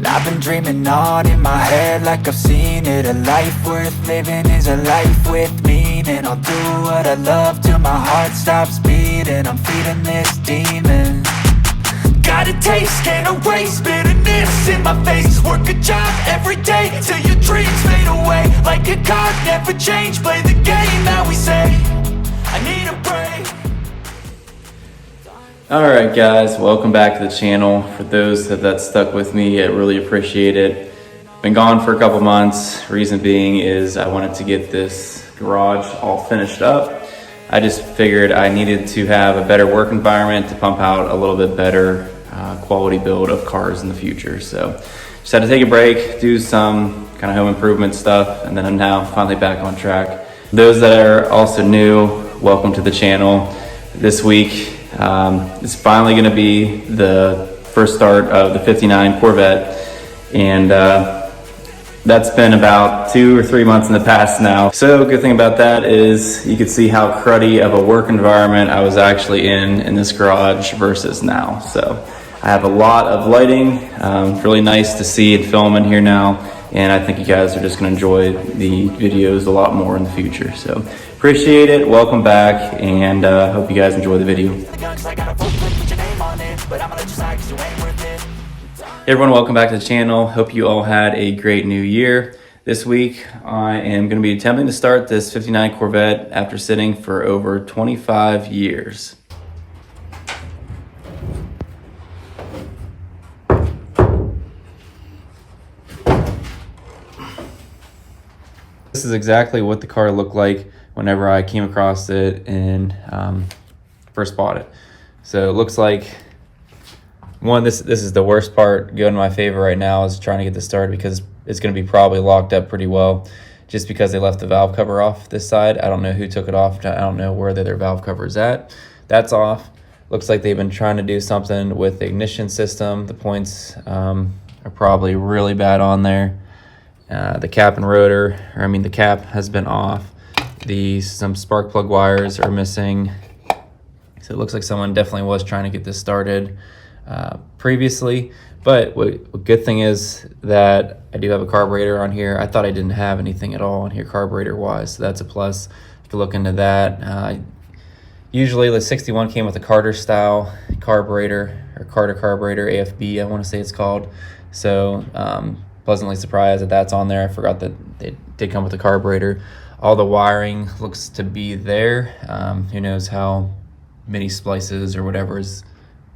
I've been dreaming on in my head like I've seen it. A life worth living is a life with meaning. I'll do what I love till my heart stops beating. I'm feeding this demon. Got a taste, can't erase bitterness in my face. Work a job every day till your dreams fade away. Like a card, never change, play the game that we say. I need a break. Alright guys, welcome back to the channel. For those that stuck with me, I really appreciate it. Been gone for a couple months. Reason being is I wanted to get this garage all finished up. I just figured I needed to have a better work environment to pump out a little bit better quality build of cars in the future. So just had to take a break, do some kind of home improvement stuff, and then I'm now finally back on track. Those that are also new, welcome to the channel. This week, it's finally going to be the first start of the 59 Corvette, and that's been about 2 or 3 months in the past now. So good thing about that is you can see how cruddy of a work environment I was actually in this garage versus now. So I have a lot of lighting. It's really nice to see and film in here now, and I think you guys are just going to enjoy the videos a lot more in the future. So appreciate it, welcome back, and hope you guys enjoy the video. Hey everyone, welcome back to the channel. Hope you all had a great new year. This week I am going to be attempting to start this 59 Corvette after sitting for over 25 years. This is exactly what the car looked like whenever I came across it and first bought it. So it looks like, this is the worst part going to my favor right now, is trying to get this started because it's going to be probably locked up pretty well just because they left the valve cover off this side. I don't know who took it off. I don't know where their valve cover is at. That's off. Looks like they've been trying to do something with the ignition system. The points are probably really bad on there. The cap and rotor, the cap has been off. Some spark plug wires are missing. So it looks like someone definitely was trying to get this started previously. But what good thing is that I do have a carburetor on here. I thought I didn't have anything at all on here carburetor wise, so that's a plus. You can look into that. Usually the 61 came with a Carter style carburetor, or Carter carburetor, AFB I want to say it's called. So pleasantly surprised that that's on there. I forgot that they did come with a carburetor. All the wiring looks to be there. Who knows how many splices or whatever has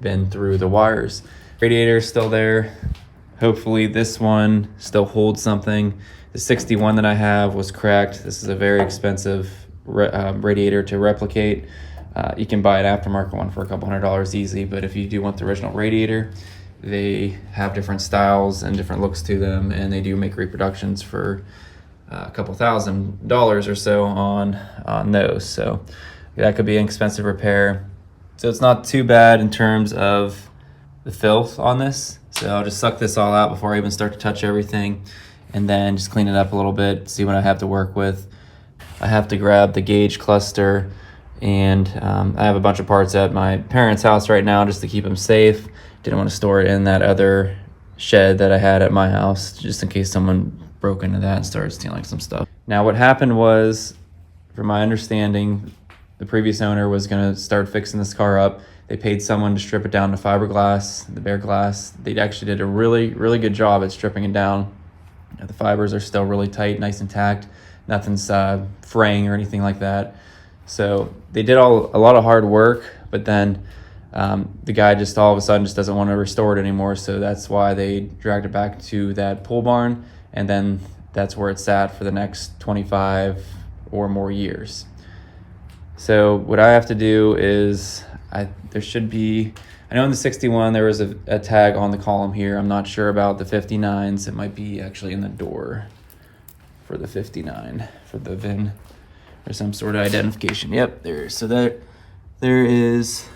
been through the wires. Radiator is still there. Hopefully this one still holds something. The 61 that I have was cracked. This is a very expensive radiator to replicate. You can buy an aftermarket one for a couple $100 easy, but if you do want the original radiator, they have different styles and different looks to them, and they do make reproductions for a couple $1,000 or so on those. So that could be an expensive repair. So it's not too bad in terms of the filth on this. So I'll just suck this all out before I even start to touch everything, and then just clean it up a little bit, see what I have to work with. I have to grab the gauge cluster, and I have a bunch of parts at my parents' house right now just to keep them safe. Didn't want to store it in that other shed that I had at my house, just in case someone broke into that and started stealing some stuff. Now what happened was, from my understanding, the previous owner was going to start fixing this car up. They paid someone to strip it down to fiberglass, the bare glass. They actually did a really good job at stripping it down. The fibers are still really tight, nice and tacked. Nothing's fraying or anything like that. So they did a lot of hard work, but then the guy just all of a sudden just doesn't want to restore it anymore. So that's why they dragged it back to that pole barn, and then that's where it sat for the next 25 or more years. So what I have to do is, there should be, I know in the 61 there was a tag on the column here. I'm not sure about the 59s. It might be actually in the door for the 59 for the VIN or some sort of identification. Yep, there. So there is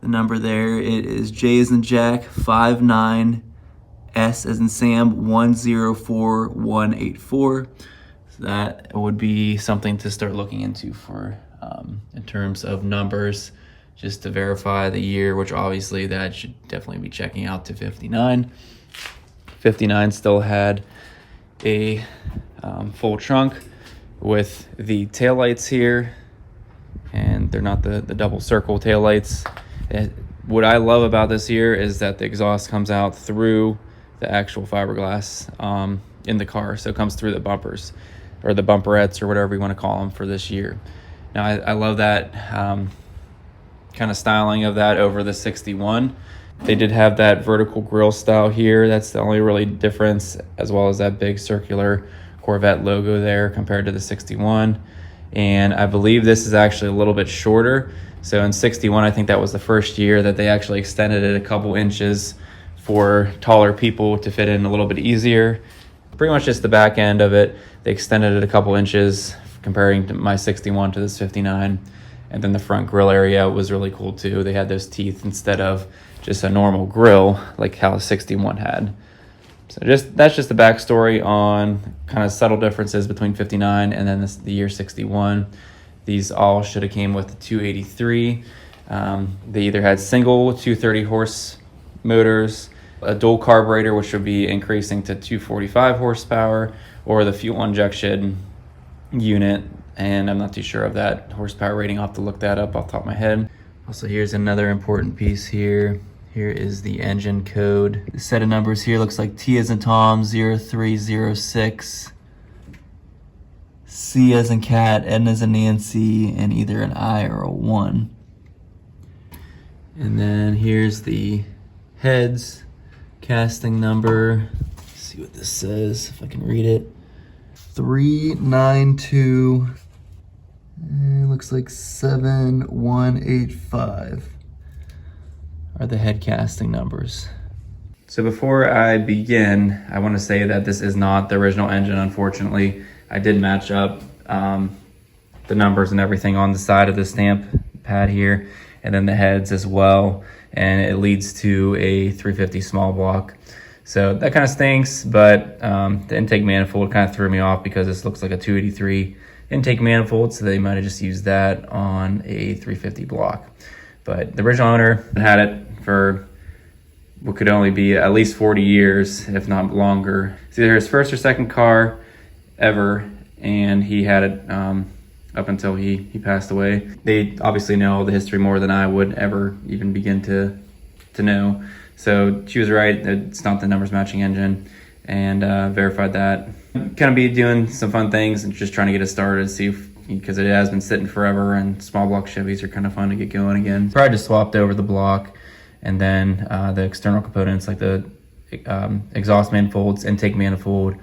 the number there. It is J as in Jack 59, S as in Sam 104184. So that would be something to start looking into for in terms of numbers just to verify the year, which obviously that should definitely be checking out to 59. 59 still had a full trunk with the taillights here, and they're not the double circle taillights. What I love about this here is that the exhaust comes out through the actual fiberglass in the car, so it comes through the bumpers or the bumperettes or whatever you want to call them for this year. Now I love that kind of styling of that over the 61. They did have that vertical grille style here. That's the only really difference, as well as that big circular Corvette logo there compared to the 61. And I believe this is actually a little bit shorter. So in 61, I think that was the first year that they actually extended it a couple inches for taller people to fit in a little bit easier. Pretty much just the back end of it, they extended it a couple inches comparing to my 61 to this 59. And then the front grille area was really cool too. They had those teeth instead of just a normal grille like how a 61 had. So that's just the backstory on kind of subtle differences between 59 and then the year 61. These all should have came with the 283. They either had single 230 horse motors, a dual carburetor, which would be increasing to 245 horsepower, or the fuel injection unit. And I'm not too sure of that horsepower rating. I'll have to look that up off the top of my head. Also, here's another important piece here. Here is the engine code. The set of numbers here looks like T as in Tom 0306, C as in cat, N as in Nancy, and either an I or a 1. And then here's the heads casting number. Let's see what this says, if I can read it. 392. It looks like 7185 are the head casting numbers. So before I begin, I want to say that this is not the original engine, unfortunately. I did match up the numbers and everything on the side of the stamp pad here, and then the heads as well, and it leads to a 350 small block. So that kind of stinks, but the intake manifold kind of threw me off because this looks like a 283 intake manifold, so they might have just used that on a 350 block. But the original owner had it for what could only be at least 40 years, if not longer. It's either his first or second car ever, and he had it up until he passed away. They obviously know the history more than I would ever even begin to know. So she was right, it's not the numbers matching engine, and verified that. Kind of be doing some fun things and just trying to get it started, see if, because it has been sitting forever, and small block Chevys are kind of fun to get going again. Probably just swapped over the block, and then the external components like the exhaust manifolds, intake manifold,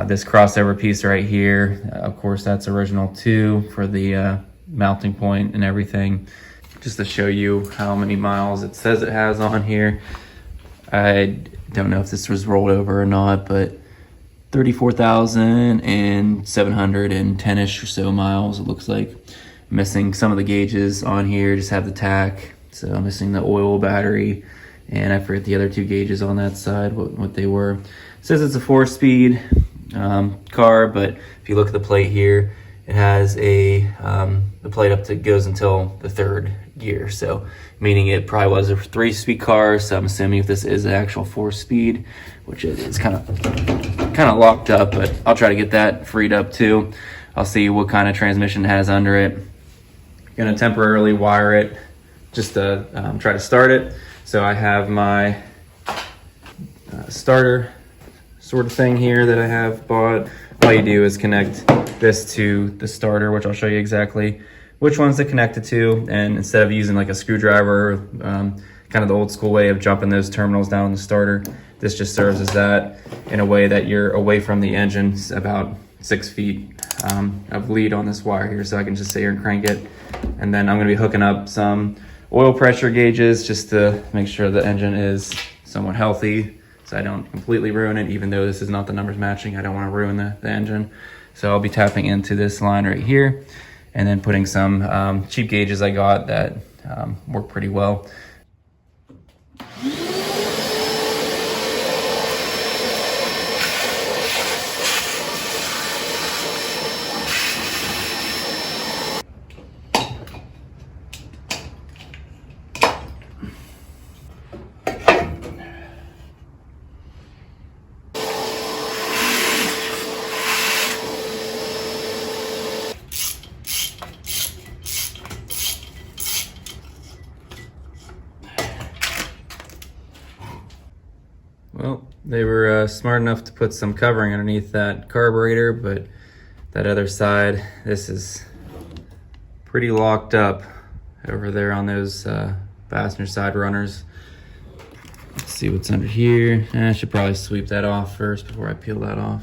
this crossover piece right here. Of course, that's original too for the mounting point and everything. Just to show you how many miles it says it has on here. I don't know if this was rolled over or not, but 34,710-ish or so miles, it looks like. Missing some of the gauges on here, just have the tack. So I'm missing the oil, battery, and I forget the other two gauges on that side, what they were. It says it's a 4-speed car, but if you look at the plate here, it has the plate up to goes until the 3rd gear, so meaning it probably was a 3-speed car. So I'm assuming if this is an actual 4-speed, which it's kind of locked up, but I'll try to get that freed up too. I'll see what kind of transmission it has under it. Gonna temporarily wire it just to try to start it. So I have my starter sort of thing here that I have bought. All you do is connect this to the starter, which I'll show you exactly which ones to connect it to. And instead of using like a screwdriver, kind of the old school way of jumping those terminals down in the starter, this just serves as that in a way that you're away from the engine. It's about 6 feet of lead on this wire here, so I can just sit here and crank it. And then I'm gonna be hooking up some oil pressure gauges just to make sure the engine is somewhat healthy, so I don't completely ruin it. Even though this is not the numbers matching, I don't want to ruin the engine. So I'll be tapping into this line right here, and then putting some cheap gauges I got that work pretty well. Well, they were smart enough to put some covering underneath that carburetor, but that other side, this is pretty locked up over there on those passenger side runners. Let's see what's under here. I should probably sweep that off first before I peel that off.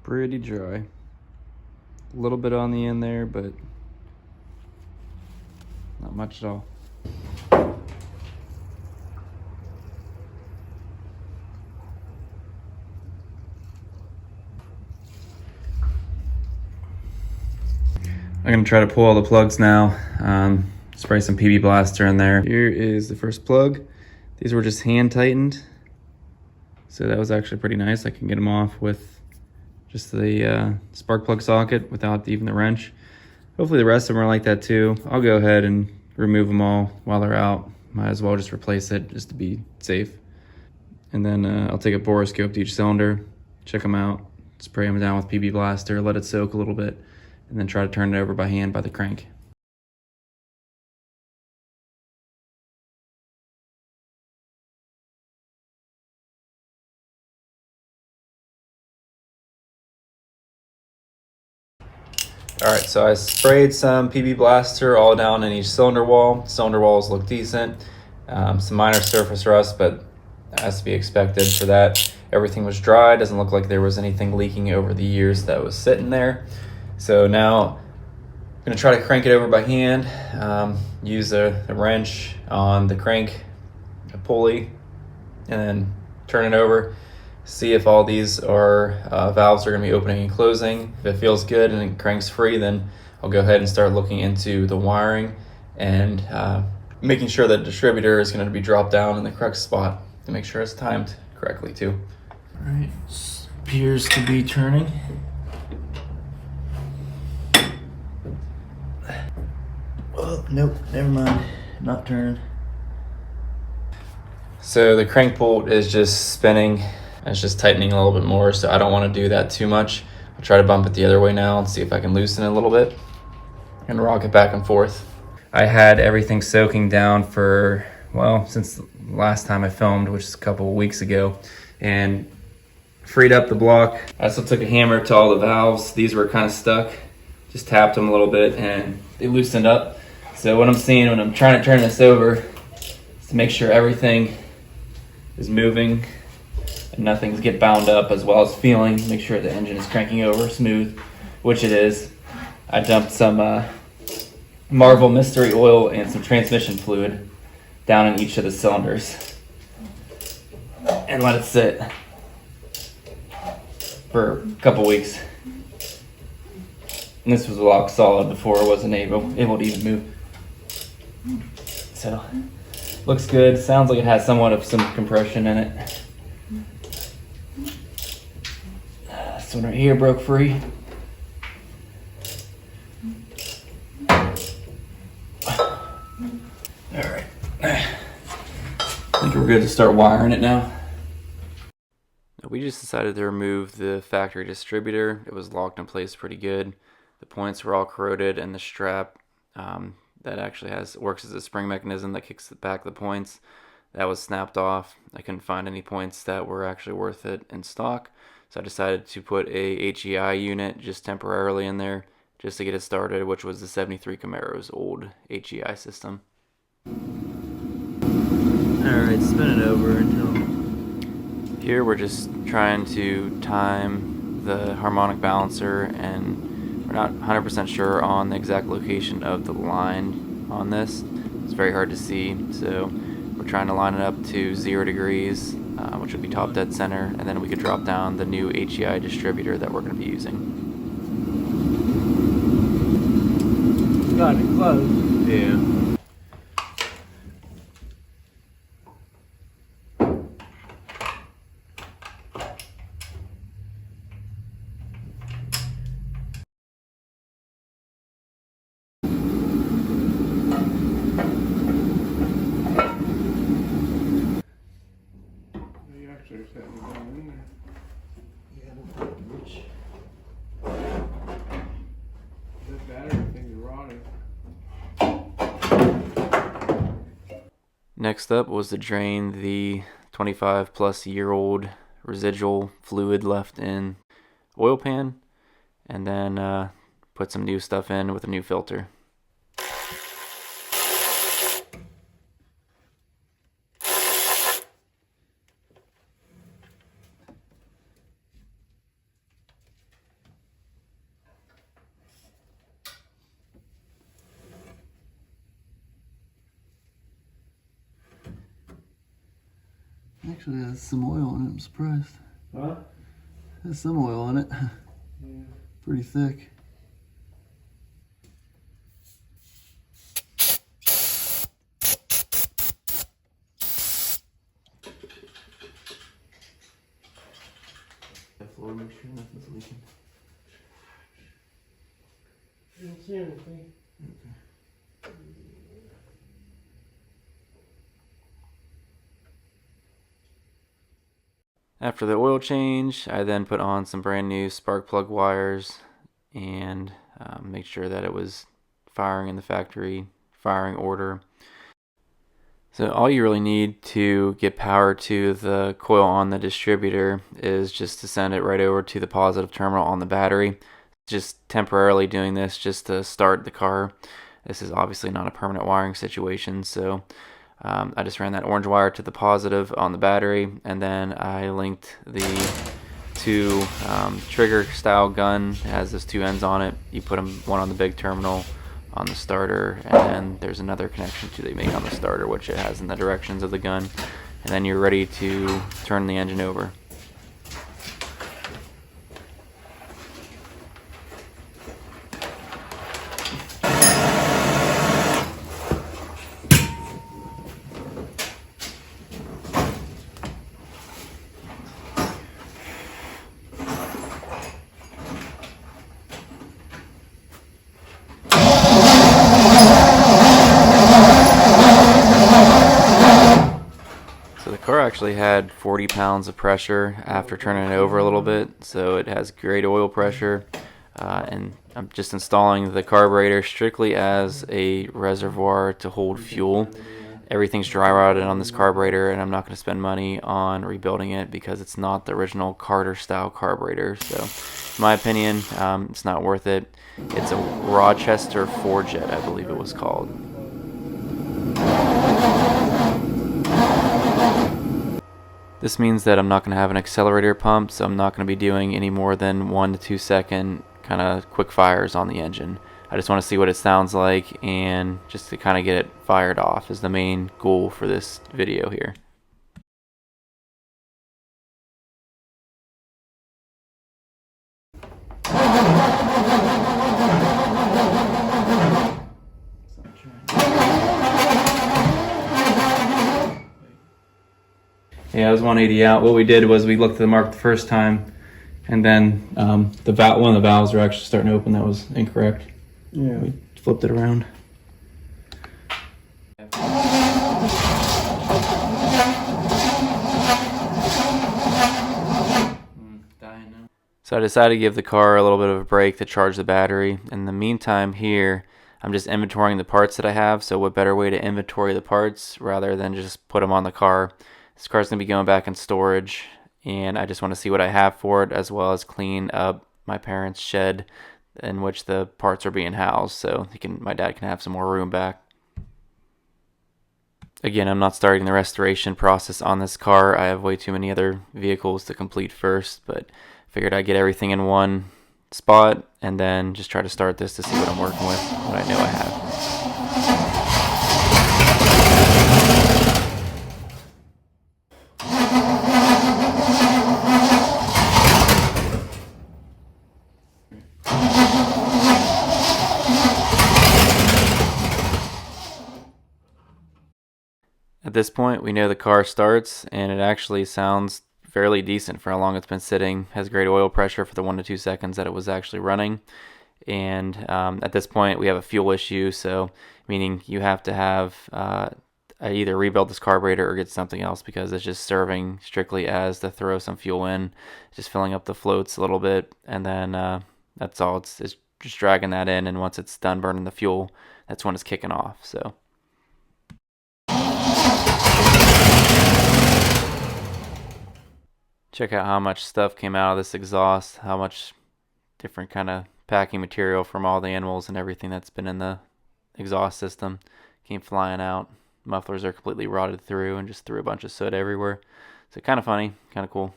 Pretty dry. A little bit on the end there, but not much at all. I'm gonna try to pull all the plugs now. Spray some PB Blaster in there. Here is the first plug. These were just hand tightened, so that was actually pretty nice. I can get them off with just the spark plug socket without even the wrench. Hopefully the rest of them are like that too. I'll go ahead and remove them all while they're out. Might as well just replace it just to be safe. And then I'll take a borescope to each cylinder, check them out, spray them down with PB Blaster, let it soak a little bit, and then try to turn it over by hand by the crank. All right, so I sprayed some PB Blaster all down in each cylinder wall. Cylinder walls look decent. Some minor surface rust, but as to be expected for that. Everything was dry. Doesn't look like there was anything leaking over the years that was sitting there. So now I'm gonna try to crank it over by hand. Use a wrench on the crank, a pulley, and then turn it over. See if all these valves are going to be opening and closing. If it feels good and it cranks free, then I'll go ahead and start looking into the wiring and making sure that the distributor is going to be dropped down in the correct spot to make sure it's timed correctly too. All right, appears to be turning. Oh, nope, never mind, not turning. So the crank bolt is just spinning. It's just tightening a little bit more, so I don't want to do that too much. I'll try to bump it the other way now and see if I can loosen it a little bit and rock it back and forth. I had everything soaking down for, well, since last time I filmed, which is a couple of weeks ago, and freed up the block. I also took a hammer to all the valves. These were kind of stuck. Just tapped them a little bit and they loosened up. So what I'm seeing when I'm trying to turn this over is to make sure everything is moving and nothing's get bound up, as well as feeling, make sure the engine is cranking over smooth, which it is. I dumped some Marvel Mystery Oil and some transmission fluid down in each of the cylinders and let it sit for a couple weeks. And this was rock solid before I wasn't able to even move. So, looks good. Sounds like it has somewhat of some compression in it. This one right here broke free. Alright. I think we're good to start wiring it now. We just decided to remove the factory distributor. It was locked in place pretty good. The points were all corroded, and the strap that actually works as a spring mechanism that kicks back the points, that was snapped off. I couldn't find any points that were actually worth it in stock. So I decided to put a HEI unit just temporarily in there just to get it started, which was the 73 Camaro's old HEI system. Alright, spin it over until... Here we're just trying to time the harmonic balancer, and we're not 100% sure on the exact location of the line on this. It's very hard to see, so we're trying to line it up to 0 degrees. Which would be top dead center, and then we could drop down the new HEI distributor that we're going to be using. Got it close. Yeah. Next up was to drain the 25-plus-year-old residual fluid left in oil pan, and then put some new stuff in with a new filter. Actually, it has some oil on it. I'm surprised. Huh? It has some oil on it. Yeah. Pretty thick. Floor, make sure nothing's leaking. I didn't see anything. After the oil change, I then put on some brand new spark plug wires and make sure that it was firing in the factory firing order. So all you really need to get power to the coil on the distributor is just to send it right over to the positive terminal on the battery. Just temporarily doing this just to start the car. This is obviously not a permanent wiring situation, so I just ran that orange wire to the positive on the battery, and then I linked the two trigger style gun. It has those two ends on it. You put them one on the big terminal on the starter, and then there's another connection they made on the starter, which it has in the directions of the gun, and then you're ready to turn the engine over. So the car actually had 40 pounds of pressure after turning it over a little bit, so it has great oil pressure, and I'm just installing the carburetor strictly as a reservoir to hold fuel. Everything's dry rotted on this carburetor, and I'm not going to spend money on rebuilding it because it's not the original Carter style carburetor. So in my opinion, it's not worth it. It's a Rochester 4Jet, I believe it was called. This means that I'm not going to have an accelerator pump, so I'm not going to be doing any more than 1 to 2 second kind of quick fires on the engine. I just want to see what it sounds like, and just to kind of get it fired off is the main goal for this video here. Yeah, it was 180 out. What we did was we looked at the mark the first time, and then one of the valves were actually starting to open. That was incorrect. Yeah. We flipped it around. So I decided to give the car a little bit of a break to charge the battery. In the meantime here, I'm just inventorying the parts that I have. So what better way to inventory the parts rather than just put them on the car. This car's going to be going back in storage, and I just want to see what I have for it, as well as clean up my parents' shed in which the parts are being housed, so my dad can have some more room back. Again, I'm not starting the restoration process on this car. I have way too many other vehicles to complete first, but figured I'd get everything in one spot and then just try to start this to see what I'm working with, what I know I have. At this point, we know the car starts, and it actually sounds fairly decent for how long it's been sitting. Has great oil pressure for the 1 to 2 seconds that it was actually running. And at this point, we have a fuel issue, so meaning you have to have either rebuild this carburetor or get something else, because it's just serving strictly as to throw some fuel in, just filling up the floats a little bit, and then that's all. It's just dragging that in, and once it's done burning the fuel, that's when it's kicking off. So. Check out how much stuff came out of this exhaust, how much different kind of packing material from all the animals and everything that's been in the exhaust system came flying out. Mufflers are completely rotted through and just threw a bunch of soot everywhere. So kind of funny, kind of cool.